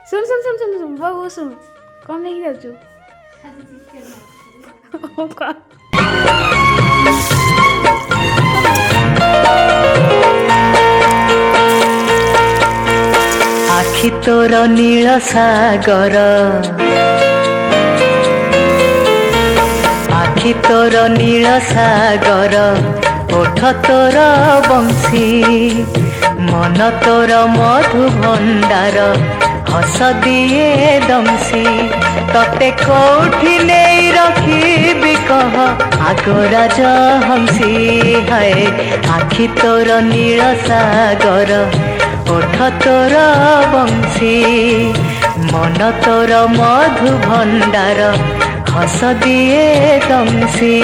ଶୁଣ ଶୁଣ ଶୁଣ ଶୁଣ ଶୁଣ ବାବୁ ଶୁଣ କଣ ନେଇକି ଯାଉଛୁ? আখি তোর নীল সাগর, আখি তোর নীল সাগর, ওঠ তোর বংশী, মন তোর মধু ভণ্ডার, হস দিয়ে দমসি, ততে কোঠি নেই রখিবি কহ আগরাজ হংসি। হায় আখি তোর নীল সাগর, ওঠ তোর বংশী, মন তোর মধু ভণ্ডার, হস দিয়ে দমসি।